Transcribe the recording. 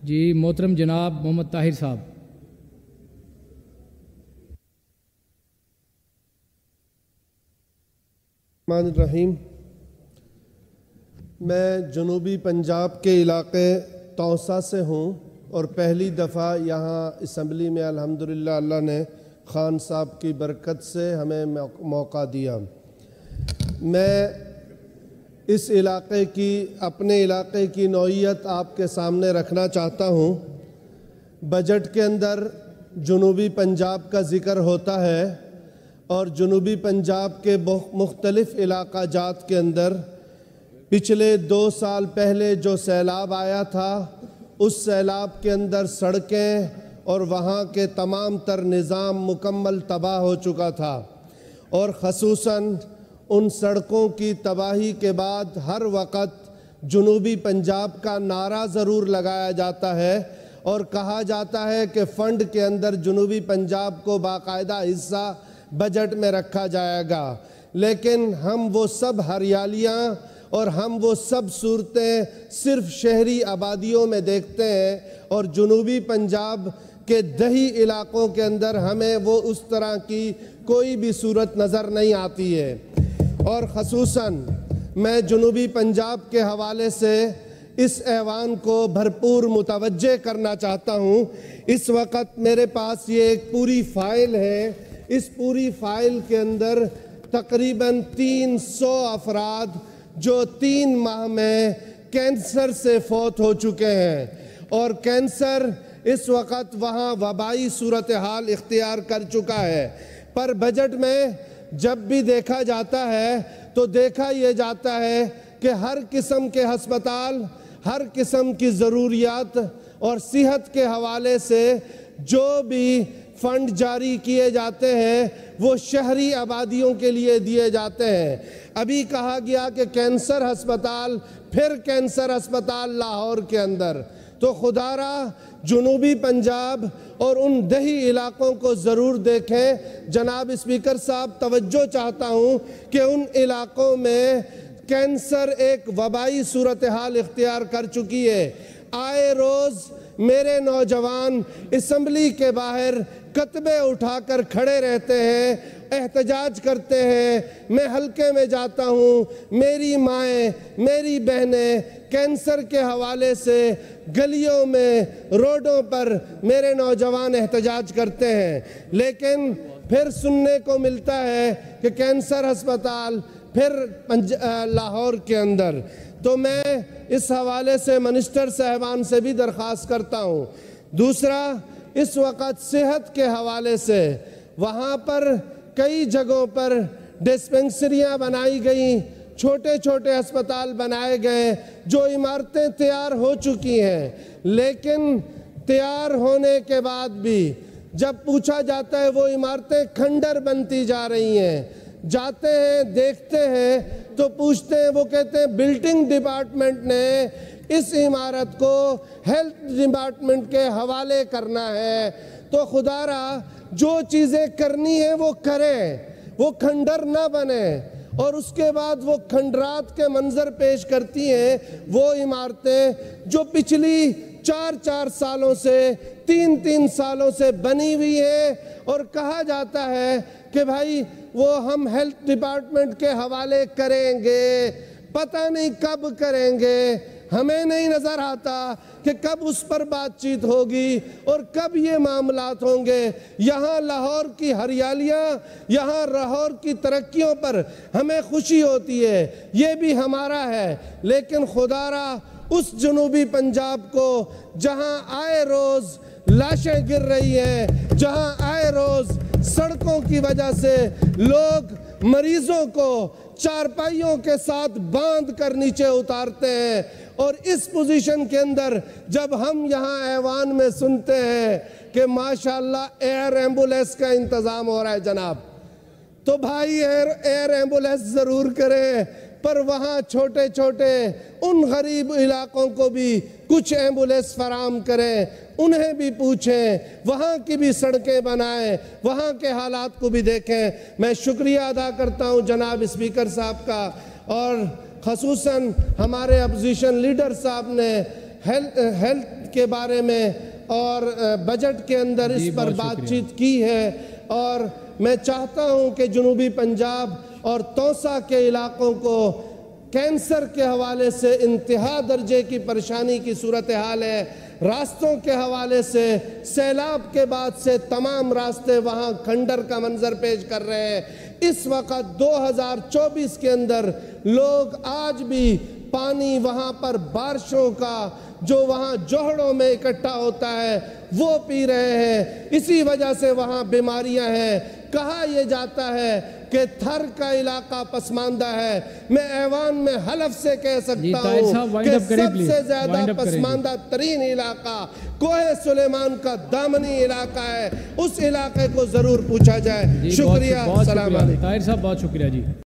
جی محترم جناب محمد طاہر صاحب۔ الرحمن الرحیم۔ میں جنوبی پنجاب کے علاقے توسا سے ہوں اور پہلی دفعہ یہاں اسمبلی میں الحمدللہ اللہ نے خان صاحب کی برکت سے ہمیں موقع دیا۔ میں اس علاقے کی اپنے علاقے کی نوعیت آپ کے سامنے رکھنا چاہتا ہوں۔ بجٹ کے اندر جنوبی پنجاب کا ذکر ہوتا ہے اور جنوبی پنجاب کے مختلف علاقہ جات کے اندر پچھلے 2 سال پہلے جو سیلاب آیا تھا اس سیلاب کے اندر سڑکیں اور وہاں کے تمام تر نظام مکمل تباہ ہو چکا تھا، اور خصوصاً ان سڑکوں کی تباہی کے بعد ہر وقت جنوبی پنجاب کا نعرہ ضرور لگایا جاتا ہے اور کہا جاتا ہے کہ فنڈ کے اندر جنوبی پنجاب کو باقاعدہ حصہ بجٹ میں رکھا جائے گا، لیکن ہم وہ سب ہریالیاں اور ہم وہ سب صورتیں صرف شہری آبادیوں میں دیکھتے ہیں، اور جنوبی پنجاب کے دیہی علاقوں کے اندر ہمیں وہ اس طرح کی کوئی بھی صورت نظر نہیں آتی ہے۔ اور خصوصاً میں جنوبی پنجاب کے حوالے سے اس ایوان کو بھرپور متوجہ کرنا چاہتا ہوں۔ اس وقت میرے پاس یہ ایک پوری فائل ہے، اس پوری فائل کے اندر تقریباً 300 افراد جو 3 ماہ میں کینسر سے فوت ہو چکے ہیں، اور کینسر اس وقت وہاں وبائی صورتحال اختیار کر چکا ہے۔ پر بجٹ میں جب بھی دیکھا جاتا ہے تو دیکھا یہ جاتا ہے کہ ہر قسم کے ہسپتال، ہر قسم کی ضروریات اور صحت کے حوالے سے جو بھی فنڈ جاری کیے جاتے ہیں وہ شہری آبادیوں کے لیے دیے جاتے ہیں۔ ابھی کہا گیا کہ کینسر ہسپتال، پھر کینسر ہسپتال لاہور کے اندر، تو خدا را جنوبی پنجاب اور ان دیہی علاقوں کو ضرور دیکھیں۔ جناب اسپیکر صاحب، توجہ چاہتا ہوں کہ ان علاقوں میں کینسر ایک وبائی صورتحال اختیار کر چکی ہے۔ آئے روز میرے نوجوان اسمبلی کے باہر کتبے اٹھا کر کھڑے رہتے ہیں، احتجاج کرتے ہیں۔ میں حلقے میں جاتا ہوں، میری مائیں، میری بہنیں کینسر کے حوالے سے گلیوں میں، روڈوں پر میرے نوجوان احتجاج کرتے ہیں، لیکن پھر سننے کو ملتا ہے کہ کینسر ہسپتال پھر لاہور کے اندر۔ تو میں اس حوالے سے منسٹر صاحبان سے بھی درخواست کرتا ہوں۔ دوسرا، اس وقت صحت کے حوالے سے وہاں پر کئی جگہوں پر ڈسپنسریاں بنائی گئیں، چھوٹے چھوٹے ہسپتال بنائے گئے، جو عمارتیں تیار ہو چکی ہیں، لیکن تیار ہونے کے بعد بھی جب پوچھا جاتا ہے وہ عمارتیں کھنڈر بنتی جا رہی ہیں۔ جاتے ہیں، دیکھتے ہیں تو پوچھتے ہیں، وہ کہتے ہیں بلڈنگ ڈپارٹمنٹ نے اس عمارت کو ہیلتھ ڈپارٹمنٹ کے حوالے کرنا ہے۔ تو خدا را جو چیزیں کرنی ہیں وہ کریں، وہ کھنڈر نہ بنے، اور اس کے بعد وہ کھنڈرات کے منظر پیش کرتی ہیں وہ عمارتیں جو پچھلی 4 سالوں سے 3 سالوں سے بنی ہوئی ہیں، اور کہا جاتا ہے کہ بھائی وہ ہم ہیلتھ ڈپارٹمنٹ کے حوالے کریں گے۔ پتہ نہیں کب کریں گے، ہمیں نہیں نظر آتا کہ کب اس پر بات چیت ہوگی اور کب یہ معاملات ہوں گے۔ یہاں لاہور کی ہریالیاں، یہاں لاہور کی ترقیوں پر ہمیں خوشی ہوتی ہے، یہ بھی ہمارا ہے، لیکن خدا را اس جنوبی پنجاب کو جہاں آئے روز لاشیں گر رہی ہیں، جہاں آئے روز سڑکوں کی وجہ سے لوگ مریضوں کو چارپائیوں کے ساتھ باندھ کر نیچے اتارتے ہیں، اور اس پوزیشن کے اندر جب ہم یہاں ایوان میں سنتے ہیں کہ ماشاءاللہ ایئر ایمبولینس کا انتظام ہو رہا ہے جناب، تو بھائی ایئر ایمبولینس ضرور کریں، پر وہاں چھوٹے چھوٹے ان غریب علاقوں کو بھی کچھ ایمبولینس فراہم کریں، انہیں بھی پوچھیں، وہاں کی بھی سڑکیں بنائیں، وہاں کے حالات کو بھی دیکھیں۔ میں شکریہ ادا کرتا ہوں جناب اسپیکر صاحب کا، اور خصوصاً ہمارے اپوزیشن لیڈر صاحب نے ہیلتھ بجٹ کے بارے میں اور بجٹ کے اندر اس پر بات چیت کی ہے، اور میں چاہتا ہوں کہ جنوبی پنجاب اور توسا کے علاقوں کو کینسر کے حوالے سے انتہا درجے کی پریشانی کی صورتحال ہے، راستوں کے حوالے سے سیلاب کے بعد سے تمام راستے وہاں کھنڈر کا منظر پیش کر رہے ہیں۔ اس وقت 2024 کے اندر لوگ آج بھی پانی وہاں پر بارشوں کا جو وہاں جوہڑوں میں اکٹھا ہوتا ہے وہ پی رہے ہیں، اسی وجہ سے وہاں بیماریاں ہیں۔ کہا یہ جاتا ہے کہ تھر کا علاقہ پسماندہ ہے، میں ایوان میں حلف سے کہہ سکتا ہوں کہ سب سے زیادہ پسماندہ ترین علاقہ کوہ سلیمان کا دامنی علاقہ ہے، اس علاقے کو ضرور پوچھا جائے۔ شکریہ، السلام علیکم۔ طاہر صاحب بہت شکریہ جی۔